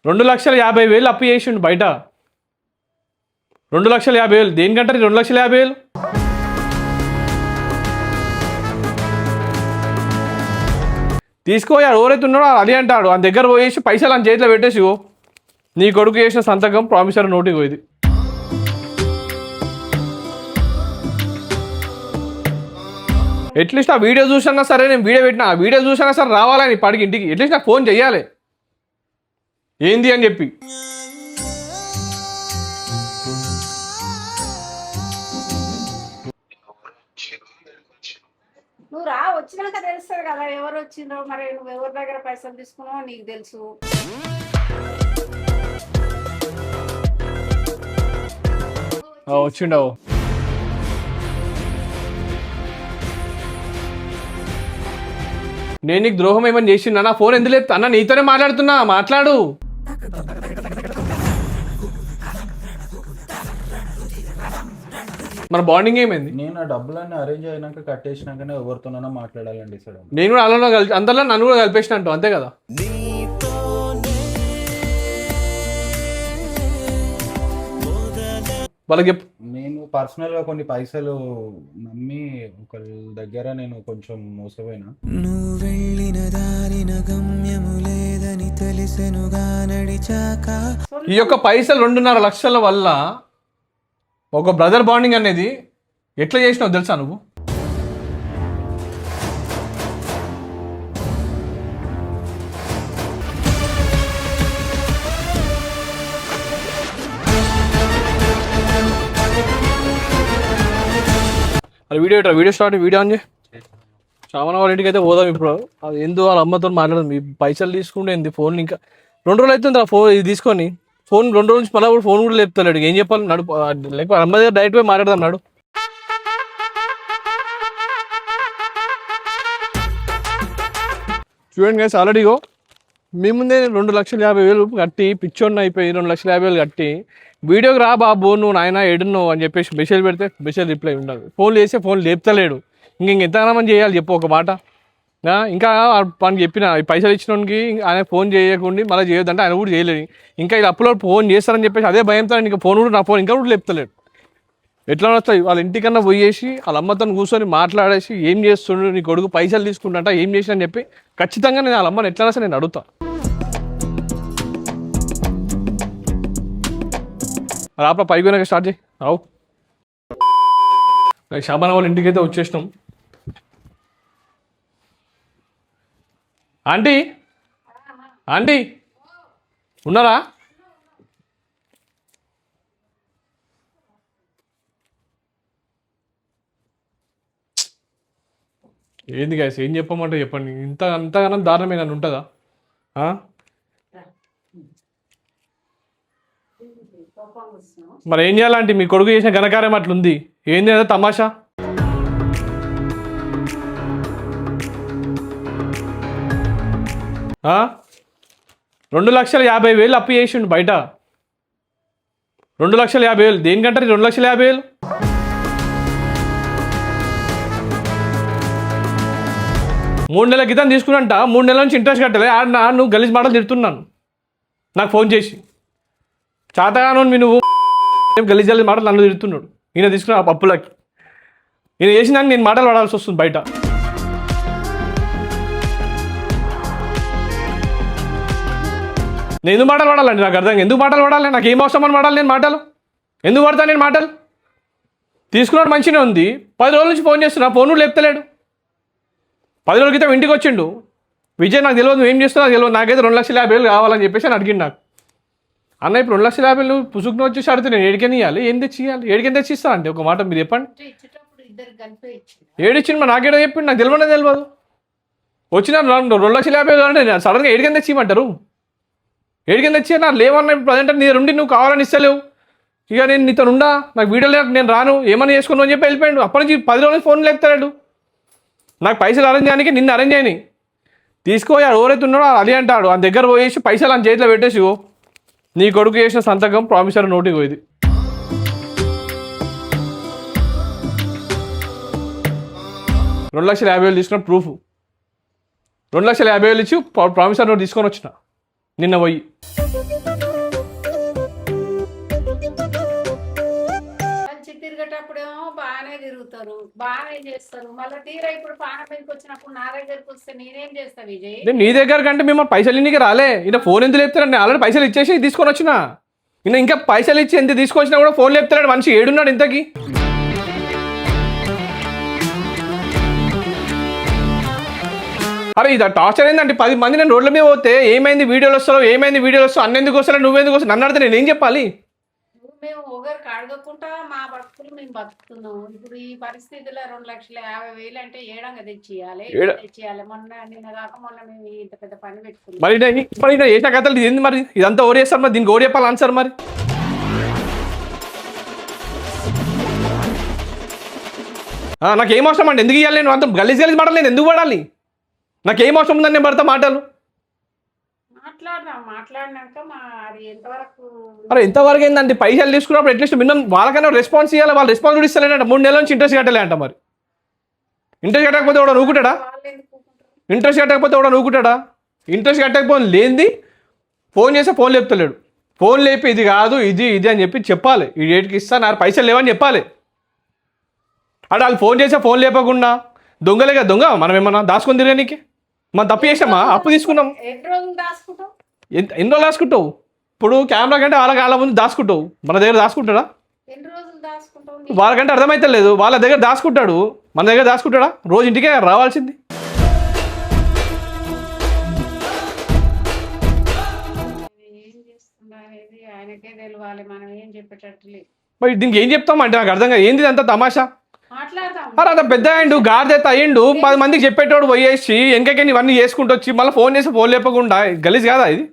2,50,000 అప్పు చేసిండు బయట. 2,50,000 దేనికంటారు? 2,50,000 తీసుకో. ఎవరైతే ఉన్నాడో అదే అంటాడు. ఆయన దగ్గర పోయేసి పైసలు ఆయన చేతిలో పెట్టేసి నీ కొడుకు చేసిన సంతకం ప్రామిసరీ నోటుకి పోయింది. అట్లీస్ట్ ఆ వీడియో చూసినా సరే, నేను వీడియో పెట్టినా, ఆ వీడియో చూసినా సరే రావాలని పడికి ఇంటికి అట్లీస్ట్ నాకు ఫోన్ చెయ్యాలి ఏంది అని చెప్పి. నువ్వు రా, వచ్చినాక తెలుస్తుంది కదా ఎవరు వచ్చిండ్రో, మరి నువ్వు ఎవరి దగ్గర పైసలు తీసుకున్నావో నీకు తెలుసు. వచ్చిండవు. నేను నీకు ద్రోహం ఏమని చేసిందా? నా ఫోన్ ఎందుకు లేదు అన్న? నీతోనే మాట్లాడుతున్నా, మాట్లాడు. మన బాండింగ్ ఏమైంది? నేను ఆ డబ్బులన్నీ అరేంజ్ అయినాక కట్టేసినాకనే ఎవరితోనైనా మాట్లాడాలండి సార్. నేను కూడా అలా అందరిలో నన్ను కూడా కలిపేసినట్టు అంతే కదా. వాళ్ళకి నేను పర్సనల్ గా కొన్ని పైసలు నమ్మి ఒకళ్ళ దగ్గర నేను కొంచెం మోసపోయినా. నువ్వు వెళ్ళిన దారిన గమ్యము లేదని తెలిసెనుగా నడిచాక ఈ యొక్క పైసలు 2.5 లక్షల వల్ల ఒక బ్రదర్ బాండింగ్ అనేది ఎట్లా చేసినావు తెలుసా నువ్వు? అది వీడియో స్టార్ట్, వీడియో ఆన్ చేయి. శ్రావణ వాళ్ళ ఇంటికి అయితే పోదాం ఇప్పుడు. అది ఎందుకు వాళ్ళ అమ్మతో మాట్లాడదు. మీ పైసలు తీసుకుంటే ఏంది? ఫోన్ ఇంకా 2 రోజులు అవుతుంది ఫోన్ ఇది తీసుకొని. ఫోన్ 2 రోజుల నుంచి మళ్ళీ ఫోన్ కూడా లేపుతాడు. ఏం చెప్పాలి? నడు, లేకపోతే అమ్మ దగ్గర డైరెక్ట్ పోయి మాట్లాడదాం. నాడు చూడండి గైస్, ఆల్రెడీగో మీ ముందే 2,50,000 కట్టి పిచ్చోడిని అయిపోయి 2,50,000 కట్టి వీడియోకి రా బాబు నువ్వు నాయన ఏడున్నావు అని చెప్పేసి మెసేజ్ పెడితే మెసేజ్ రిప్లై ఉండదు. ఫోన్ చేస్తే ఫోన్ లేపుతలేడు. ఎంతగానో చేయాలి చెప్పు ఒక మాట. ఇంకా మనకి చెప్పిన పైసలు ఇచ్చినోనికి ఆయన ఫోన్ చేయకుండా మళ్ళీ చేయొద్దంటే ఆయన కూడా చేయలేదు. ఇంకా ఇది అప్లోడ్ ఫోన్ చేస్తారని చెప్పేసి అదే భయంతో ఇంకా ఫోన్ కూడా నా ఫోన్ ఇంకా కూడా లేపుతలేడు. ఎట్లా వస్తాయి? వాళ్ళ ఇంటికన్నా పోయేసి వాళ్ళ అమ్మతో కూర్చొని మాట్లాడేసి ఏం చేస్తుండు నీ కొడుకు పైసలు తీసుకుంటా ఏం చేసిన అని చెప్పి ఖచ్చితంగా నేను వాళ్ళ అమ్మని ఎట్లా నేను అడుగుతా. రాప పైకి పోయినాక స్టార్ట్ చేయి. అవు శాబానా వాళ్ళ ఇంటికి అయితే వచ్చేసినాం. ఆంటీ ఆంటీ ఉన్నారా? ఏంది గైస్, ఏం చెప్పమంటే చెప్పండి. అంతగానం దారుణమే నన్ను ఉంటుందా? మరి ఏం చేయాలంటే మీ కొడుకు చేసిన ఘనకార్యం అట్లుంది. ఏంది అదే తమాషా? ఆ 2,50,000 అప్పు చేసిండు బయట. 2,50,000 దేనికంటారు? 2,50,000 3 నెలల క్రితం తీసుకున్నంట. 3 నెలల నుంచి ఇంట్రెస్ట్ కట్టలే. నువ్వు గలీజ్ మాటలు తిడుతున్నాను నాకు ఫోన్ చేసి. చాతగాను నువ్వు గలీజ్ మాటలు నన్ను తిడుతున్నాడు. ఈయన తీసుకున్న అప్పులకి ఈయన చేసిన నేను మాటలు పడాల్సి వస్తుంది బయట. నేను ఎందుకు మాటలు పడాలండి? నాకు అర్థం. ఎందుకు మాటలు పడాలి? నాకు ఏం అవసరం అని పడాలి? నేను మాటలు ఎందుకు పడతాను? నేను మాటలు తీసుకున్నాడు మంచిగా ఉంది. 10 రోజుల నుంచి ఫోన్ చేస్తున్నా, ఫోన్ కూడా లేపుతలేడు. 10 రోజుల క్రితం ఇంటికి వచ్చిండు. విజయ్ నాకు తెలియదు నువ్వు ఏం చేస్తున్నావు తెలియదు, నాకైతే 2,50,000 కావాలని చెప్పేసి అని అడిగిండు నాకు. అన్న ఇప్పుడు 2,50,000 పుసుకుని వచ్చేసి అడిగితే నేను ఏడికని ఇవ్వాలి? ఏం తెచ్చియాలి? ఏడికని తెచ్చిస్తా అంటే ఒక మాట మీరు చెప్పండి. ఏడిచ్చిండు మరి నాకేడో చెప్పిండు, నాకు తెలియనే తెలియదు. వచ్చిన 2,50,000 అంటే సడన్గా ఏడికని తెచ్చిమంటారు? ఏడికని తెచ్చి నాకు లేవన్నా ప్రజెంట్ నీ ఉండి నువ్వు కావాలని ఇస్తలేవు. ఇక నేను నీతో ఉండా, నాకు వీడియో లేక నేను రాను, ఏమన్నా చేసుకున్నావు అని చెప్పి వెళ్ళిపోయాడు. అప్పటి నుంచి 10 రోజులు ఫోన్ లేపుతాడు. నాకు పైసలు అరేంజ్ చేయడానికి నిన్ను అరేంజ్ చేయని తీసుకో. ఎవరైతే ఉన్నాడో అదే అంటాడు. ఆయన దగ్గర పోయేసి పైసలు ఆయన చేతిలో పెట్టేసి నీ కొడుకు చేసిన సంతకం ప్రామిసరీ నోటుకి పోయింది. 2,50,000 తీసుకున్న ప్రూఫ్. 2,50,000 ఇచ్చి ప్రామిసరీ నోట్ తీసుకొని వచ్చిన నిన్న పోయి. చేస్తారు, బాగానే చేస్తారు. మళ్ళీ తీరా ఇప్పుడు పాన మీదకి వచ్చినప్పుడు నా దగ్గరికి వస్తే నేనేం చేస్తా విజయ్? నేను నీ దగ్గర కంటే మేము పైసలు ఇన్నికి రాలే. ఈయన ఫోన్ ఎందుకు లేపుతారండి? ఆల్రెడీ పైసలు ఇచ్చేసి తీసుకొని వచ్చిన. ఈయన ఇంకా పైసలు ఇచ్చి ఎంత తీసుకొచ్చినా కూడా ఫోన్ లేపుతాడు. మనిషి ఏడున్నాడు ఇంతకి? అరే ఇది టార్చర్ ఏంటంటే 10 మంది నేను రోడ్ల మీద పోతే ఏమైంది వీడియోలు వస్తావు, ఏమైంది వీడియోలు వస్తావు, అన్నెందుకు వస్తావు, నువ్వెందుకు వస్తావు నన్ను అడితే నేను ఏం చెప్పాలి? మేము ఒకరికి అడగకుండా మా బతుకులు మేము బతుకుతున్నాం. ఇప్పుడు ఈ పరిస్థితిలో 2,50,000 అంటే ఏడంగా తెచ్చియాలి. నిన్న కాక మొన్న మేము ఇంత పెద్ద పని పెట్టుకున్నాం. మరి చేసిన కథలు ఏంది మరి? ఇదంతా ఓడి చేస్తారు మరి, దీనికి ఓడి చెప్పాలి ఆన్సర్ మరి. నాకేం అవసరం అండి? ఎందుకు ఇవ్వాలి? నేను అంత గలీజ్ మాటలు నేను ఎందుకు పడాలి? నాకేం అవసరం ఉందని నేను పడతా మాటలు. మాట్లాడినాక అది ఎంతవరకు? అరే ఎంతవరకు ఏంటంటే పైసలు తీసుకున్నప్పుడు అట్లీస్ట్ మినిమం వాళ్ళకైనా రెస్పాన్స్ ఇవ్వాలి. వాళ్ళు రెస్పాన్స్ కూడా ఇస్తలేంట. 3 నెలల నుంచి ఇంట్రెస్ట్ కట్టలే అంట. మరి ఇంట్రెస్ట్ కట్టకపోతే కూడా నూకుంటాడా? ఇంట్రెస్ట్ కట్టకపోతే కూడా నూకుంటాడా? ఇంట్రెస్ట్ కట్టకపోతే లేనిది ఫోన్ చేస్తే ఫోన్ లేపుతలేడు. ఫోన్ లేపి ఇది కాదు ఇది ఇది అని చెప్పాలి. ఈ డేట్కి ఇస్తా, నా పైసలు లేవని చెప్పాలి. అటు వాళ్ళు ఫోన్ చేస్తే ఫోన్ లేపకుండా దొంగలేగా దొంగ. మనం ఏమన్నా దాచుకొని తిరగనీకి మనం తప్పు చేసామా? అప్పు తీసుకున్నాం. ఎన్ని రోజులు దాచుకుంటావు? ఇప్పుడు కెమెరా కంటే వాళ్ళ ముందు దాచుకుంటావు, మన దగ్గర దాచుకుంటాడా? వాళ్ళకంటే అర్థమైతే లేదు. వాళ్ళ దగ్గర దాచుకుంటాడు, మన దగ్గర దాచుకుంటాడా? రోజు ఇంటికే రావాల్సింది. మరి దీనికి ఏం చెప్తాం అంటే నాకు అర్థం కాదు. ఏంది అంత తమాషా? అరే అంత పెద్ద అయ్యిండు, గాడిదెత్త అయ్యిండు, 10 మందికి చెప్పేటోడు పోయేసి వెనకకే ఇవన్నీ చేసుకుంటూ వచ్చి మళ్ళీ ఫోన్ చేసి ఫోన్ లేపకుండా గలీజ్ కాదా ఇది?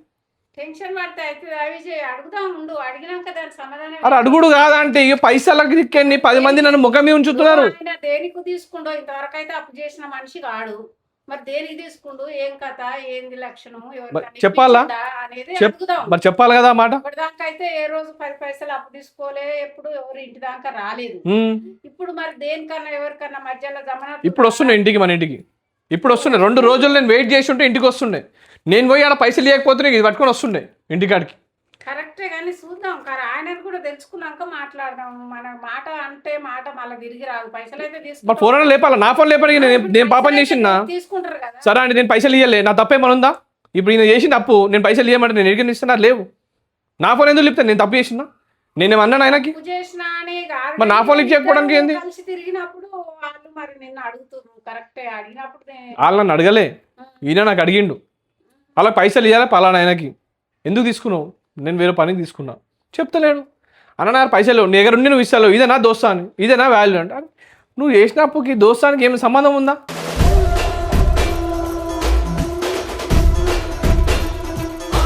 అరే అడుగుడు కాదా అంటే ఇక పైసలకి దిక్కండి 10 మంది నన్ను ముఖం మీద ఉంచుతున్నారు. దేనికి తీసుకుండో ఇంతవరకు అయితే అప్పు చేసిన మనిషి కాడు. మరి దేనికి తీసుకుండు, ఏం కథ, ఏంది లక్షణము చెప్పాలా? మరి చెప్పాలి కదా మాట. ఇప్పటిదాకైతే ఏ రోజు 10 పైసలు అప్పు తీసుకోలే, ఎప్పుడు ఎవరు ఇంటి దాకా రాలేదు. ఇప్పుడు మరి దేనికన్నా ఎవరికన్నా మధ్యలో జమన ఇప్పుడు వస్తున్నాయి ఇంటికి, మన ఇంటికి ఇప్పుడు వస్తున్నాయి. 2 రోజులు నేను వెయిట్ చేసి ఉంటే ఇంటికి వస్తుండే. నేను పోయి ఆడ పైసలు ఇవ్వకపోతే ఇది పట్టుకొని వస్తుండే ఇంటికాడికి. కరెక్టే కానీ చూద్దాం. ఆయన కూడా తెలుసుకున్నాక మాట్లాడదాం. మన మాట అంటే మాట మళ్ళీ తిరిగి రాదు. పైసలు అయితే తీసుకుంటాం. ఫోన్ లేపాలా? నా ఫోన్ లేపడానికి నేను పాపం చేసిందా? తీసుకుంటారు కదా. సరే అండి, నేను పైసలు ఇవ్వలే, నా తప్పేమని ఉందా? ఇప్పుడు ఈయన చేసింది అప్పు, నేను పైసలు ఇవ్వమంటే నేను ఎడిగిన ఇస్తున్నా లేవు. నా ఫోన్ ఎందుకు లేపుతాను? నేను తప్పు చేసినా? నేనేమన్నాను ఆయనకి? మరి నా ఫోన్ లిఫ్ట్ చేయకపోవడానికి ఏంది? తిరిగినప్పుడు వాళ్ళు మరి నిన్ను అడుగుతున్నారు. కరెక్టే, అడిగినప్పుడు వాళ్ళు నన్ను అడగలే, ఈయన నాకు అడిగిండు. అలా పైసలు ఇవ్వాలి పలానా ఆయనకి. ఎందుకు తీసుకున్నావు? నేను వేరే పనికి తీసుకున్నా. చెప్తలేడు. అన్న నా పైసలు నీ దగ్గర ఉండి నువ్వు ఇస్తావు, ఇదే నా దోస్తాను, ఇదే నా వాల్యూ అంటే. నువ్వు చేసినప్పుకి దోస్తానికి ఏమైనా సంబంధం ఉందా?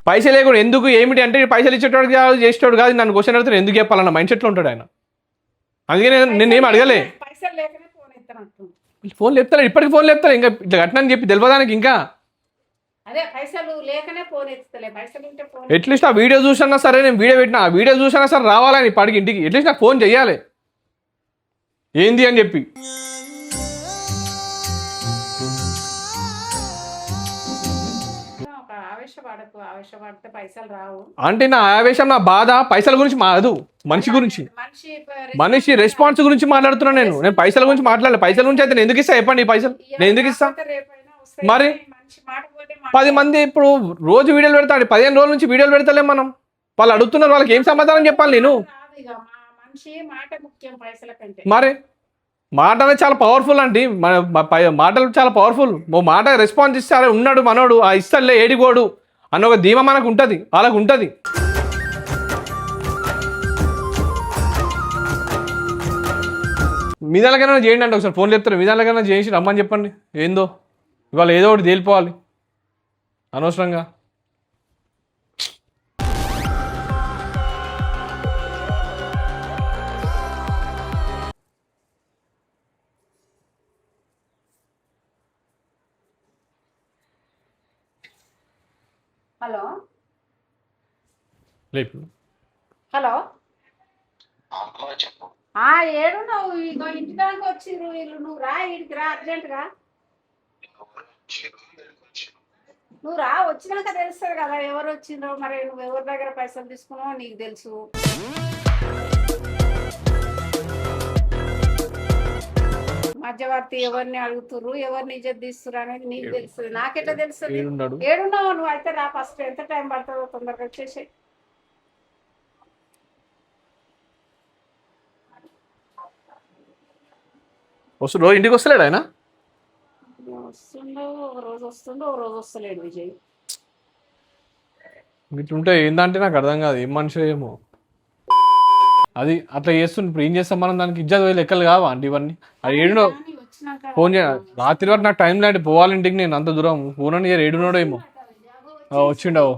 పైసలు లేకుండా ఎందుకు ఏమిటి అంటే పైసలు ఇచ్చేటోడు కాదు, చేసేటోడు కాదు. నన్ను క్వశ్చన్ అడిగితే ఎందుకు చెప్పాలన్న మైండ్ సెట్లో ఉంటాడు ఆయన. అందుకే నేనేం అడగలే. ఫోన్ లేపుతాడు, ఇప్పటికి ఫోన్ లేపుతాడు. ఇంకా ఇట్లా కట్టినని చెప్పి తెలియదానికి ఇంకా అట్లీస్ట్ ఆ వీడియో చూసినా సరే, నేను వీడియో పెట్టినా, ఆ వీడియో చూసినా సరే రావాలని ఇప్పటికి ఇంటికి అట్లీస్ట్ నాకు ఫోన్ చెయ్యాలి ఏంది అని చెప్పి. అంటే నా ఆవేశం, నా బాధ పైసల గురించి మాదు, మనిషి గురించి, మనిషి రెస్పాన్స్ గురించి మాట్లాడుతున్నా. నేను పైసల గురించి మాట్లాడలే. పైసల గురించి అయితే నేను ఎందుకు ఇస్తా చెప్పండి? ఈ పైసలు నేను ఎందుకు ఇస్తా? మరి 10 మంది ఇప్పుడు రోజు వీడియోలు పెడతాడు. 15 రోజుల నుంచి వీడియోలు పెడతలేం మనం. వాళ్ళు అడుగుతున్నారు, వాళ్ళకి ఏం సమాధానం చెప్పాలి నేను? మరి మాట అనేది చాలా పవర్ఫుల్ అండి. మాటలు చాలా పవర్ఫుల్. ఓ మాట రెస్పాన్స్ ఇస్తే అరే ఉన్నాడు మనోడు, ఆ ఇస్తాడులే ఏడిగోడు అన్న ఒక ధీమా మనకు ఉంటుంది, వాళ్ళకు ఉంటుంది. మీ దానికైనా చేయండి అంటే ఒకసారి ఫోన్ చెప్తారు. మీ దానికైనా చేసి రమ్మని చెప్పండి. ఏందో ఇవాళ ఏదో ఒకటి తేలిపోవాలి అనవసరంగా. హలో లేపు. హలో, ఏడు నువ్వు ఇగో ఇంటి దాకా వచ్చిర్రు వీళ్ళు. నువ్వు రా, ఇడికి రా అర్జెంటుగా. నువ్వు రా, వచ్చినాక తెలుస్తుంది కదా ఎవరు వచ్చిండ్రో. మరి నువ్వు ఎవరి దగ్గర పైసలు తీసుకున్నావో నీకు తెలుసు. మధ్యవర్తి ఎవరిని అడుగుతుర్రు, ఎవరిని ఇజ్జత్ తీస్తుర్రు అనేది నీకు తెలుస్తుంది, నాకెట్లా తెలుస్తుంది? ఏడున్నాడు ఏడున్నావు నువ్వు? అయితే రా ఫస్ట్. ఎంత టైం పడుతుందో తొందరగా వచ్చేసి. రోజు ఇంటికి వస్తలేడు ఆయన? వస్తుండో ఒక రోజు వస్తుండో ఒక రోజు వస్తలేడు విజయ్. ఇట్లుంటే ఏందంటే నాకు అర్థం కాదు, ఏం మనిషి ఏమో. అది అట్లా చేస్తుంది. ఇప్పుడు ఏం చేస్తాం మనం? దానికి ఇజ్జత్ పోయి లెక్కలు కావా అండి ఇవన్నీ? అది ఏడునో కానీ వచ్చినాక ఫోన్ చేయ, రాత్రి వరకు నాకు టైం లాంటి పోవాలి ఇంటికి, నేను అంత దూరం ఫోన్ అని ఏడున్నాడో ఏమో. వచ్చిండవు.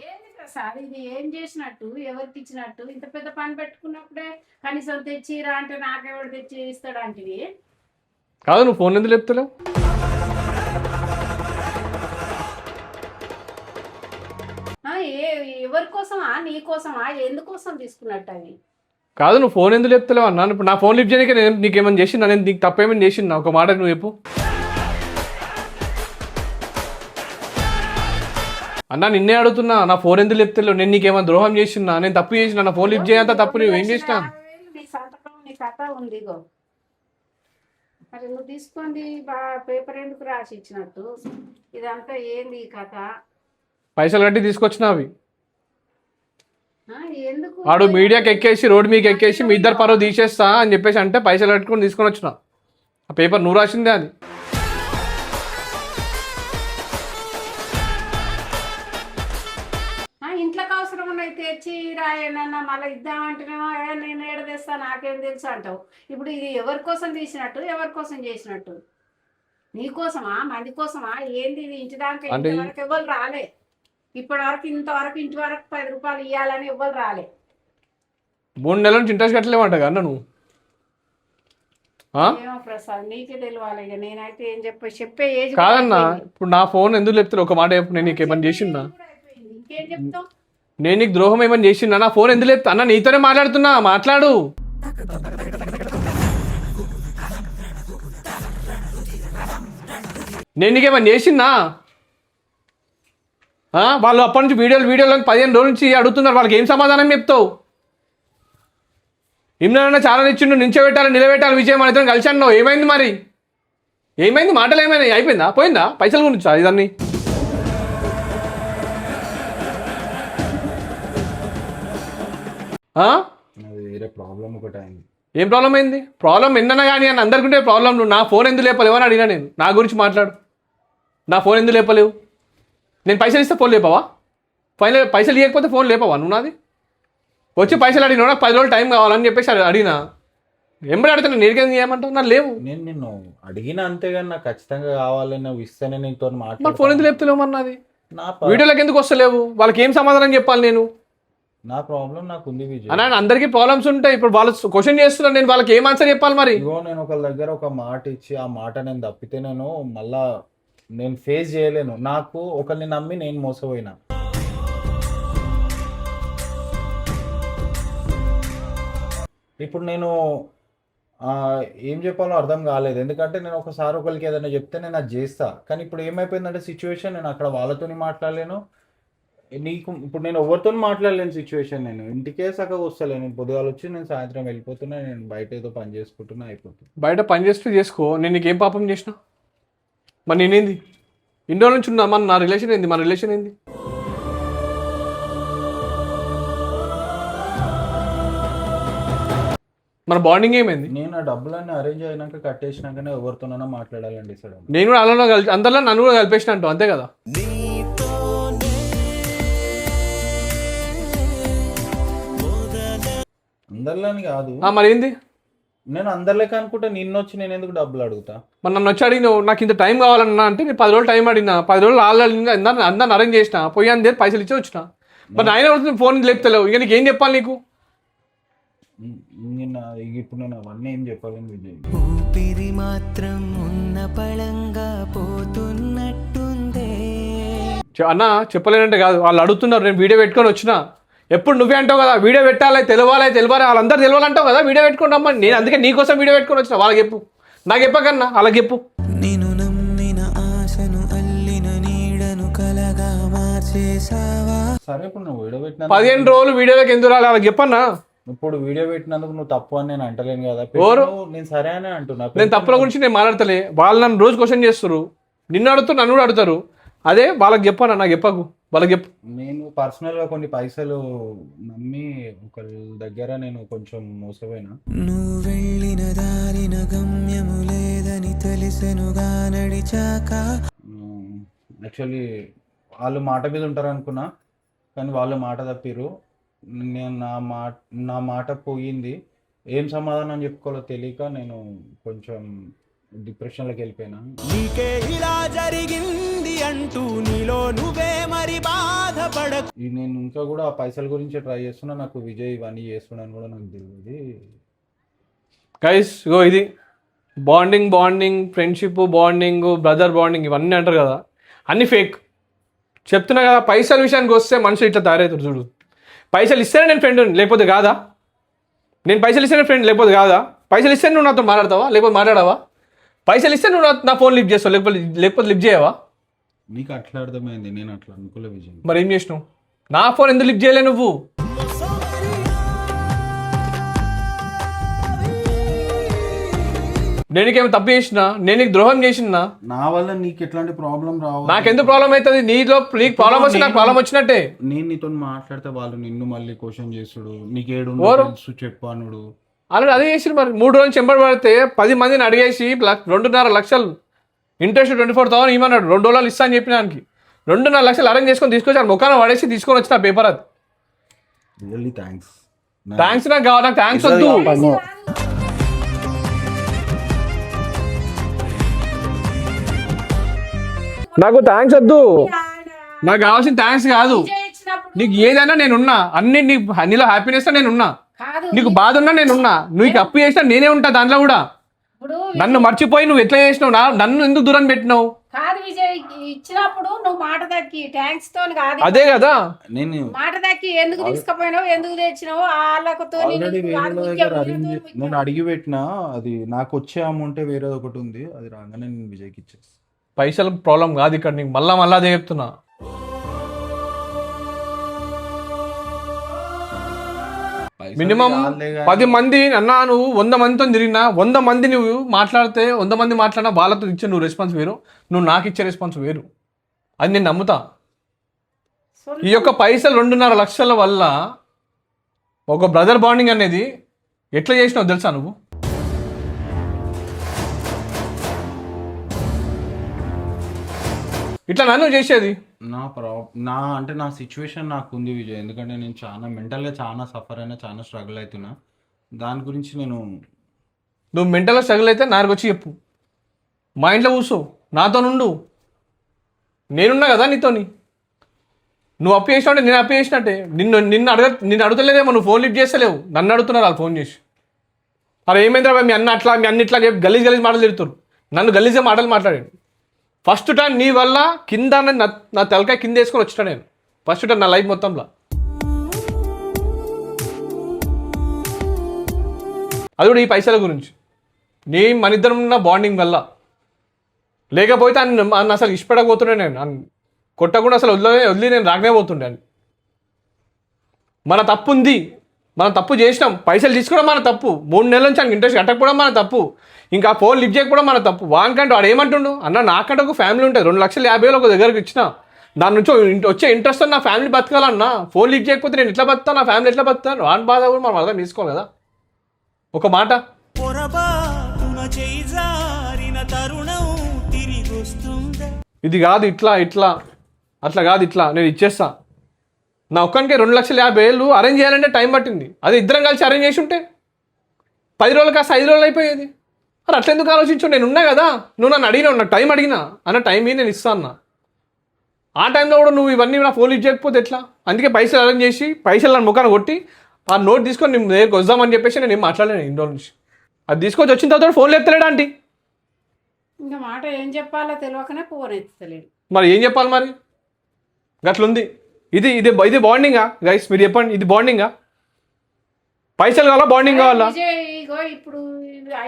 ఏంది ప్రసాద్ ఇది? ఏం చేసినట్టు, ఎవరికి ఇచ్చినట్టు? ఇంత పెద్ద పని పెట్టుకున్నప్పుడే కనీసం తెచ్చిరా అంటే నాకెవడు తెచ్చి ఇస్తాడు అంటే కాదు, నువ్వు ఫోన్ ఎందుకు చెప్తలేవు? ఎవరి కోసమా, నీ కోసమా, ఎందుకోసం తీసుకున్నట్టు అవి? కాదు, నువ్వు ఫోన్ ఎందుకు చెప్తలేవు అన్నాను. ఇప్పుడు నా ఫోన్ లిఫ్ట్ చేయడానికి నేను నీకేమైనా చేసిందా? నేను నీకు తప్పేమైనా చేసిందా? ఒక మాట నువ్వు చెప్పు అన్నా. నిన్నే అడుగుతున్నా, నా ఫోన్ ఎందుకు చెప్తలేవు? నేను నీకేమైనా ద్రోహం చేసినా? నేను తప్పు చేసిన? నా ఫోన్ లిఫ్ట్ చేయంత తప్పు నువ్వు ఏం చేసినా? నీ సంతకం, నీ కథ ఉంది ఇగో. మరి నువ్వు తీసుకుంది పేపర్ ఎందుకు రాసి ఇచ్చినట్టు? ఇదంతా ఏంది ఈ కథ? పైసలు కట్టి తీసుకొచ్చినా అవి. ఎందుకు వాడు మీడియాకి ఎక్కేసి, రోడ్ మీకు ఎక్కేసి మీ ఇద్దరు పరువు తీసేస్తా అని చెప్పేసి అంటే పైసలు కట్టుకొని తీసుకొని వచ్చిన. ఆ పేపర్ నువ్వు రాసిందే అది. ఇంట్లోకి అవసరం ఉన్నాయి తెచ్చి రాయనన్నా మళ్ళీ ఇద్దామంటేనేమో నేను ఏడ తెస్తా నాకేం తెలుసు అంటావు. ఇప్పుడు ఇది ఎవరి కోసం తీసినట్టు, ఎవరి కోసం చేసినట్టు? నీ కోసమా, మంది కోసమా, ఏంది ఇది? ఇంటి దాకా ఇంతవరకు ఎవరు రాలే. ఇప్పటి వరకు ఇంతవరకు ఇంటి వరకు 10 రూపాయలు ఇవ్వాలని ఎవ్వరు రాలే. 3 నెలల నుంచి ఇంట్రెస్ట్ కట్టలేమంట కదా నువ్వు? ఏమో ప్రసాద్, నీకే తెలియాలి. ఇక నేనైతే ఏం చెప్పే ఏజ్ కాదన్నా. ఇప్పుడు నా ఫోన్ ఎందుకు చెప్తారు? ఒక మాట చెప్పు. నేను నీకు ఏమన్నా చేసిందా? ఇంకేం చెప్తావు? నేను నీకు ద్రోహం ఏమని చేసిందా? నా ఫోన్ ఎందుకు చెప్తా అన్న? నీతోనే మాట్లాడుతున్నా, మాట్లాడు. నేను నీకేమన్నా చేసిందా? వాళ్ళు అప్పటి నుంచి వీడియోలు 15 రోజుల నుంచి అడుగుతున్నారు. వాళ్ళకి ఏం సమాధానం చెప్తావు? ఇమ్రాన్ చాలా నిచ్చిండు, నిల్చోబెట్టాలి నిలబెట్టాలి విజయం మన ఇద్దరం కలిసి అన్నావు. ఏమైంది మరి? ఏమైంది? మాటలు ఏమైనా అయిపోయిందా? పోయిందా? పైసల గురించా ఇదన్నీ? వేరే ప్రాబ్లం ఒకటి అయింది. ఏం ప్రాబ్లం అయింది? ప్రాబ్లం ఎన్నన్నా కానీ అని అందరికీ ఉంటే ప్రాబ్లం. నువ్వు నా ఫోన్ ఎందుకు లేపలేవు అని అడిగినా నేను. నా గురించి మాట్లాడు. నా ఫోన్ ఎందుకు లేపలేవు? నేను పైసలు ఇస్తే ఫోన్ లేపావా? పైసలు ఇవ్వకపోతే ఫోన్ లేపావా నువ్వు? నాది వచ్చి పైసలు అడిగినా, నాకు 10 రోజులు టైం కావాలని చెప్పేసి అడిగినా. ఎంబడి అడుగుతాను, నేనేం చేయమంటావు? నాకు లేవు. నేను నిన్ను అడిగిన అంతేగాని నాకు ఖచ్చితంగా కావాలి, నువ్వు ఇస్తేనే నీతో మరి ఫోన్ ఎందుకు లేపుతలేవు? మరి నాది నా వీడియోలోకి ఎందుకు వస్తలేవు? వాళ్ళకి ఏం సమాధానం చెప్పాలి నేను? నా ప్రాబ్లం నాకు ఉంది విజయ్. అన్నా, అందరికీ ప్రాబ్లమ్స్ ఉంటాయి. ఇప్పుడు వాళ్ళు క్వశ్చన్ చేస్తున్నారు, నేను వాళ్ళకి ఏం ఆన్సర్ చెప్పాలి మరి? ఇగో నేను ఒకళ్ళ దగ్గర ఒక మాట ఇచ్చి ఆ మాట నేను తప్పితే మళ్ళా నేను ఫేస్ చేయలేను. నాకు ఒకరిని నమ్మి నేను మోసపోయినా. ఇప్పుడు నేను ఏం చెప్పాలో అర్థం కాలేదు. ఎందుకంటే నేను ఒకసారి ఒకరికి ఏదైనా చెప్తే నేను అది చేస్తా. కానీ ఇప్పుడు ఏమైపోయిందంటే సిచ్యువేషన్, నేను అక్కడ వాళ్ళతోని మాట్లాడలేను. నీకు ఇప్పుడు నేను ఎవరితో మాట్లాడలేని సిచ్యువేషన్. నేను ఇంటికే సగం వస్తలేను. నేను పొద్దుగాలు వచ్చి నేను సాయంత్రం వెళ్ళిపోతున్నా. నేను బయట ఏదో పని చేసుకుంటున్నా, అయిపోతుంది. బయట పని చేస్తూ చేసుకో. నేను నీకేం పాపం చేసిన? మరి నేనేంది? ఇండో నుంచి ఉన్నా మన నా రిలేషన్ ఏంది? మన రిలేషన్ ఏంది? మన బాండింగ్ ఏమైంది? నేను ఆ డబ్బులన్నీ అరేంజ్ అయినాక కట్టేసినాకనే ఎవరితోనైనా మాట్లాడాలని డిసైడ్. నేను కూడా అలా అందరిలో నన్ను కూడా కలిపేసిన అంటావు, అంతే కదా? అందరిలోని కాదు. మరి ఏంది? నేను అందరిలోకి అనుకుంటే నిన్ను వచ్చి నేను ఎందుకు డబ్బులు అడుగుతా? మరి నన్ను వచ్చి అడిగినావు, నాకు ఇంత టైం కావాలన్నా అంటే నేను 10 రోజులు టైం అడిగినా. 10 రోజులు అందరిని అరేంజ్ చేసిన, పోయాను దగ్గర పైసలు ఇచ్చి వచ్చిన. మరి ఆయన ఫోన్ లేపుతలేవు. ఇక నీకు ఏం చెప్పాలి? నీకు నిన్న ఇప్పుడు నేను అవన్నీ ఏం చెప్పాలని విజయ్. ఊపిరి మాత్రం ఉన్న పళంగా పోతున్నట్టుందే. అన్న చెప్పలేనంటే కాదు, వాళ్ళు అడుగుతున్నారు. నేను వీడియో పెట్టుకొని వచ్చిన. ఎప్పుడు నువ్వే అంటావు కదా వీడియో పెట్టాలి, తెలవాలి, వాళ్ళందరూ తెలవాలంటావు కదా వీడియో పెట్టుకుని రమ్మని. నేను అందుకే నీకోసం వీడియో పెట్టుకొని వచ్చిన. వాళ్ళకి చెప్పు, నాకు చెప్పకన్నా వాళ్ళకి చెప్పు. నేను నమ్మిన ఆశను అల్లిన నీడను కలగా మార్చేసావా. సరే ఇప్పుడు నువ్వు వీడియో 15 రోజులు వీడియోలోకి ఎందుకు రాలి వాళ్ళకి చెప్పన్నా. ఇప్పుడు వీడియో పెట్టినందుకు నువ్వు తప్పు అని నేను అంటలేను కదా. ఎవరు? నేను సరే అని అంటున్నా. నేను తప్పుల గురించి నేను మాట్లాడతలే. వాళ్ళు నన్ను రోజు క్వశ్చన్ చేస్తారు, నిన్ను అడుగుతారు, నన్ను కూడా అడుగుతారు. అదే వాళ్ళకి చెప్పాను, నాకు చెప్పకు, వాళ్ళకి చెప్పు. నేను పర్సనల్ గా కొన్ని పైసలు నమ్మి ఒకరి దగ్గర నేను కొంచెం మోసపోయినా. నువ్వు వెళ్ళిన దారిన గమ్యము లేదని తెలిసెనుగా నడిచాక. యాక్చువల్లీ వాళ్ళు మాట మీద ఉంటారు అనుకున్నా, కానీ వాళ్ళు మాట తప్పిరు. నేను నా మాట పోయింది. ఏం సమాధానం చెప్పుకోవాలో తెలియక నేను కొంచెం డిప్రెషన్లోకి వెళ్ళిపోయినా. నీకే ఇలా జరిగింది అంటూ నీలో నువ్వే మరి బాధపడకు. నేను ఇంకా కూడా ఆ పైసల గురించి ట్రై చేస్తున్నా. నాకు విజయ్ ఇవన్నీ చేస్తున్నాను కూడా నాకు తెలియదు. గైస్ ఇగో ఇది bonding, friendship bonding, brother bonding ఇవన్నీ అంటారు కదా, అన్నీ ఫేక్. చెప్తున్నా కదా, పైసల విషయానికి వస్తే మనుషులు ఇట్లా తయారవుతారు చూడు. పైసలు ఇస్తేనే నేను ఫ్రెండ్, లేకపోతే కాదా? నేను పైసలు ఇస్తేనే ఫ్రెండ్, లేకపోతే కాదా? పైసలు ఇస్తే నువ్వు నాతో మాట్లాడతావా, లేకపోతే మాట్లాడావా? పైసలు ఇస్తే నువ్వు నా ఫోన్ లిఫ్ట్ చేస్తావు, లేకపోతే లిఫ్ట్ చేయవా? నీకు అట్లా అర్థమైంది, నేను అట్లా అనుకోలే విజయ్. మరి ఏం చేసినావు? నా ఫోన్ ఎందుకు లిఫ్ట్ చేయలే నువ్వు? నేను నీకేమో తప్పు చేసినా? నేను నీకు ద్రోహం చేసినా? నా వల్ల నీకు ఎట్లాంటి ప్రాబ్లం రావు. నాకెందుకు ప్రాబ్లం అవుతుంది? నీకు ప్రాబ్లం వచ్చి నాకు ప్రాబ్లం వచ్చినట్టే. నేను నీతో మాట్లాడితే వాళ్ళు నిన్ను మళ్ళీ క్వశ్చన్ చేసుడు, నీకు ఏడు చెప్పానుడు. ఆల్రెడీ అదే చేసి మరి 3 రోజులు చెంబడి పడితే 10 మందిని అడిగేసి 2.5 లక్షలు ఇంట్రెస్ట్ 24,000 ఇవ్వమన్నాడు. 2 రోజులు ఇస్తా అని చెప్పినానికి 2.5 లక్షలు అరేంజ్ చేసుకొని తీసుకొచ్చాను. ముఖాన పడేసి తీసుకొని వచ్చిన పేపర్. అది రియల్లీ థ్యాంక్స్. నాకు కావాలి, నాకు థ్యాంక్స్ వద్దు. నాకు థ్యాంక్స్ వద్దు, నాకు కావాల్సిన థ్యాంక్స్ కాదు. నీకు ఏదైనా నేనున్నా, నీలో హ్యాపీనెస్ నేనున్నా, నీకు బాధ ఉన్నా నేనున్నా. నీకు అప్పు చేసినా నేనే ఉంటా దాంట్లో కూడా. నన్ను మర్చిపోయి నువ్వు ఎట్లా చేసినావు? నన్ను ఎందుకు దూరం పెట్టినావు? కాదు విజయ్, ఇచ్చినప్పుడు నువ్వు మాట దక్కి థ్యాంక్స్ తో కాదు, అదే కదా. నేను మాట దక్కి ఎందుకు తీసుకుపోయినావు, ఎందుకు తెచ్చినావు వాళ్ళతో. నేను అడిగి పెట్టినా, అది నాకు వచ్చే అమౌంట్ వేరేది ఒకటి ఉంది, అది రాగానే నేను విజయ్కి ఇచ్చేస్తాను. పైసల ప్రాబ్లం కాదు ఇక్కడ. నీకు మళ్ళా అదే చెప్తున్నా. మినిమం 10 మంది అన్నా, నువ్వు 100 మందితో తిరిగినా, 100 మంది నువ్వు మాట్లాడితే 100 మంది మాట్లాడినా వాళ్ళతో ఇచ్చే నువ్వు రెస్పాన్స్ వేరు, నువ్వు నాకు ఇచ్చే రెస్పాన్స్ వేరు. అది నేను నమ్ముతా. ఈ యొక్క పైసలు 2.5 లక్షల వల్ల ఒక బ్రదర్ బాండింగ్ అనేది ఎట్లా చేసినావు తెలుసా నువ్వు? ఇట్లా నన్ను చేసేది నా సిచ్యువేషన్ నాకు ఉంది విజయ్. ఎందుకంటే నేను చాలా మెంటల్గా చాలా సఫర్ అయినా, చాలా స్ట్రగుల్ అవుతున్నా. దాని గురించి నువ్వు మెంటల్గా స్ట్రగుల్ అయితే నాకు వచ్చి చెప్పు. మా ఇంట్లో కూర్చో, నాతో నుండు, నేనున్నా కదా నీతోని. నువ్వు అప్పు చేసినట్టే నేను అప్పు చేసినట్టే. నిన్ను అడుగుతలేదేమో, నువ్వు ఫోన్ లిఫ్ట్ చేస్తలేవు, నన్ను అడుగుతున్నారు వాళ్ళు ఫోన్ చేసి. అరే ఏమైందిరా మీ అన్న అట్లా, మీ అన్న ఇట్లా చెప్పి గలీజ్ మాటలు తిడుతున్నారు. నన్ను గలీజ్గా మాటలు మాట్లాడాడు. ఫస్ట్ టైం నీ వల్ల కింద నా తలకాయ కింద వేసుకొని వచ్చినా నేను. ఫస్ట్ టైం నా లైఫ్ మొత్తంలో. అది కూడా ఈ పైసల గురించి. మన ఇద్దరం ఉన్న బాండింగ్ వల్ల. లేకపోతే అన్న అసలు ఇష్టపడకపోతుండే నేను. కొట్టకుండా అసలు వదిలి నేను రాకనే పోతుండే. మన తప్పు ఉంది, మనం తప్పు చేసినాం. పైసలు తీసుకోవడం మన తప్పు. 3 నెలల నుంచి ఆయనకి ఇంట్రెస్ట్ కట్టకపోవడం మన తప్పు. ఇంకా ఫోన్ లిఫ్ట్ చేయకపోవడం మన తప్పు. వానికంటే వాడు ఏమంటుండు, అన్న నాకంటే ఒక ఫ్యామిలీ ఉంటుంది, 2,50,000 ఒక దగ్గరకు ఇచ్చిన, దాని నుంచి వచ్చే ఇంట్రెస్ట్ నా ఫ్యామిలీ బతకాలన్నా. ఫోన్ లిఫ్ట్ చేయకపోతే నేను ఎట్లా బతుకుతాను, నా ఫ్యామిలీ ఎట్లా బతుకుతాను? వాని బాధ కూడా మనం అర్థం తీసుకోవాలి కదా. ఒక మాట, ఇది కాదు ఇట్లా అట్లా కాదు ఇట్లా నేను ఇచ్చేస్తా. నా ఒక్కనికే 2,50,000 అరేంజ్ చేయాలంటే టైం పట్టింది. అది ఇద్దరం కలిసి అరేంజ్ చేసి ఉంటే 10 రోజులు కాస్త 5 రోజులు అయిపోయేది. మరి అట్లా ఎందుకు ఆలోచించు? నేను ఉన్నా కదా, నువ్వు నన్ను అడిగినావు, నాకు టైం అడిగినా అన్న టైం నేను ఇస్తా అన్న. ఆ టైంలో కూడా నువ్వు ఇవన్నీ నా ఫోన్ ఇచ్చేయకపోతే ఎట్లా? అందుకే పైసలు అరేంజ్ చేసి పైసలు నన్ను ముఖాన్ని కొట్టి ఆ నోట్ తీసుకొని నేను దగ్గరికి వద్దామని చెప్పేసి నేను ఏం మాట్లాడలేను ఇన్ని రోజుల నుంచి. అది తీసుకొచ్చి వచ్చిన తర్వాత ఫోన్లు ఎత్తలేడా ఆంటీ? ఇంకా మాట ఏం చెప్పాలో తెలియకనే ఫోన్ ఎత్తలేడు. మరి ఏం చెప్పాలి మరి? గట్లుంది. ఇది బాండింగా గైస్? మీరు చెప్పండి, ఇది బాండింగా? పైసలు కావాలా బాండింగ్ కావాలా? విజయ్ ఇగో ఇప్పుడు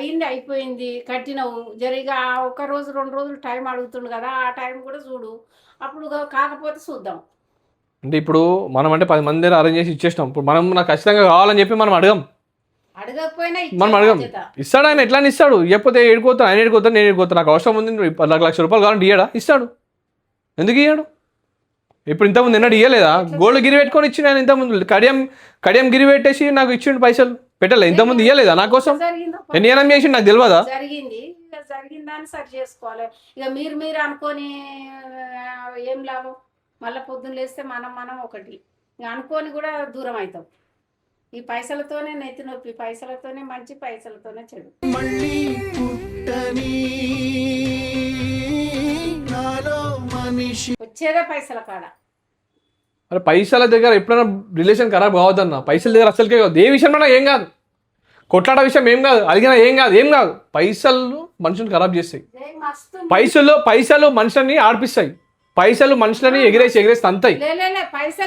ఇది అయిపోయింది కట్టినవు జరిగా ఒక రోజు 2 రోజులు టైం అడుగుతుండు కదా, ఆ టైం కూడా చూడు, అప్పుడు కాకపోతే చూద్దాం. అంటే ఇప్పుడు మనం అంటే 10 మంది దగ్గర అరేంజ్ చేసి ఇచ్చేసినాం. ఇప్పుడు మనం నాకు ఖచ్చితంగా కావాలని చెప్పి మనం అడగం. అడగకపోయినా మనం అడగం. ఇస్తాడు ఆయన, ఎట్లా ఇస్తాడు? ఇవ్వకపోతే ఏడుకోతాను, ఆయన ఏడుకోతాను, నేను ఏడుకోతాను. నాకు అవసరం ఉంది, 1,00,000 రూపాయలు కావాలంటే ఇయ్యడా? ఇస్తాడు. ఎందుకు ఇయ్యాడు? ఇప్పుడు ఇంతకుముందు ఎన్నడూ ఇయ్యలేదా? గోల్డ్ గిరి పెట్టుకొని ఇచ్చి నేను ఇంతకుముందు కడియం గిరి పెట్టేసి నాకు ఇచ్చిండు పైసలు. పెట్టలే ఇంతకుముందు ఇయ్యలేదా నా కోసం? ఎన్ని ఏనం చేసి నాకు తెలియదా? జరిగింది, జరిగిందని సరి చేసుకోవాలి. ఇక మీరు అనుకొని ఏం లాభం? మళ్ళీ పొద్దున్న లేస్తే మనం ఒకటి ఇక అనుకోని కూడా దూరం అవుతాం. ఈ పైసలతోనే నెత్తి నొప్పి, పైసలతోనే మంచి, పైసలతోనే చెడు. మళ్ళీ పుట్టని నాలో మనిషి వచ్చేదే పైసల కాడ. అరే పైసల దగ్గర ఎప్పుడైనా రిలేషన్ ఖరాబ్ కావద్దన్న. పైసల దగ్గర అసలుకే కాదు. ఏ విషయంలో ఏం కాదు, కొట్లాట విషయం ఏం కాదు, అడిగినా ఏం కాదు. పైసలు మనుషుని ఖరాబ్ చేస్తాయి. పైసలు మనుషులని ఆడిపిస్తాయి. పైసలు మనుషులని ఎగిరేసి అంతాయి.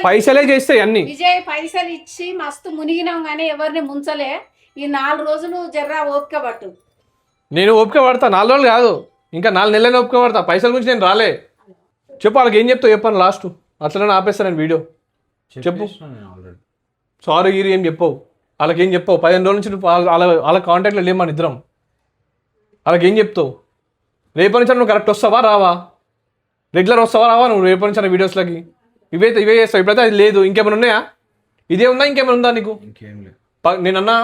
పైసలే చేస్తాయి అన్ని. విజయ్ పైసలు ఇచ్చి మస్తు మునిగినాం కానీ ఎవరిని ముంచలే. ఈ 4 రోజులు జర్రా ఓపిక పట్టు. నేను ఓపిక పడతా, 4 రోజులు కాదు, ఇంకా 4 నెలలైనా ఓపిక పడతా. పైసల గురించి నేను రాలే. చెప్పు వాళ్ళకి ఏం చెప్తావు చెప్పాను లాస్ట్. అట్లనే ఆపేస్తాను నేను వీడియో. చెప్పు. సారీ గిరి ఏం చెప్పవు, వాళ్ళకి ఏం చెప్పవు. 15 రోజుల నుంచి వాళ్ళ కాంటాక్ట్లో లేవు మన ఇద్దరం. వాళ్ళకి ఏం చెప్తావు? రేపటి నుంచి నువ్వు కరెక్ట్ వస్తావా రావా? రెగ్యులర్ వస్తావా రావా నువ్వు రేపటి నుంచి నా వీడియోస్లోకి? ఇవే చేస్తావు. ఇప్పుడైతే అది లేదు. ఇంకేమైనా ఉన్నాయా? ఇదే ఉందా? ఇంకేమైనా ఉందా నీకు? ఇంకేం లేదు. నేనన్నా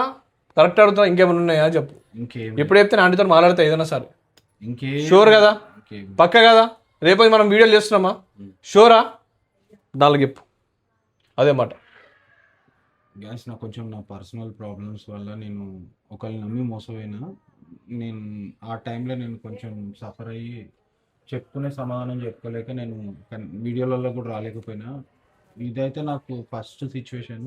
కరెక్ట్ అడుగుతున్నా, ఇంకేమైనా ఉన్నాయా చెప్పు. ఎప్పుడు చెప్తే ఆంటీతో మాట్లాడతా ఏదైనా సరే. షూర్ కదా? పక్క కదా? రేపు మనం వీడియోలు చేస్తున్నామా? షూరా? 4 చెప్పు. అదే మాట. గ్యాస్ నాకు కొంచెం నా పర్సనల్ ప్రాబ్లమ్స్ వల్ల నేను ఒకరిని నమ్మి మోసపోయినా. నేను ఆ టైంలో నేను కొంచెం సఫర్ అయ్యి చెప్పుకునే సమాధానం చెప్పుకోలేక నేను వీడియోలలో కూడా రాలేకపోయినా. ఇదైతే నాకు ఫస్ట్ సిచ్యువేషన్.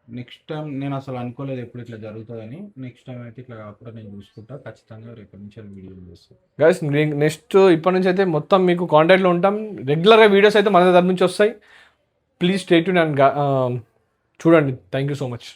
నెక్స్ట్ టైం నేను అసలు అనుకోలేదు ఎప్పుడు ఇట్లా జరుగుతుందని. నెక్స్ట్ టైం అయితే ఇట్లా కాకుండా నేను చూసుకుంటా. ఖచ్చితంగా రేపటి నుంచి వీడియోలు చేస్తాను గైస్. నెక్స్ట్ ఇప్పటి నుంచి అయితే మొత్తం మీకు కాంటాక్ట్లో ఉంటాం. రెగ్యులర్గా వీడియోస్ అయితే మన దగ్గర నుంచి వస్తాయి. ప్లీజ్ స్టే ట్యూన్ అండ్ చూడండి. Thank you so much.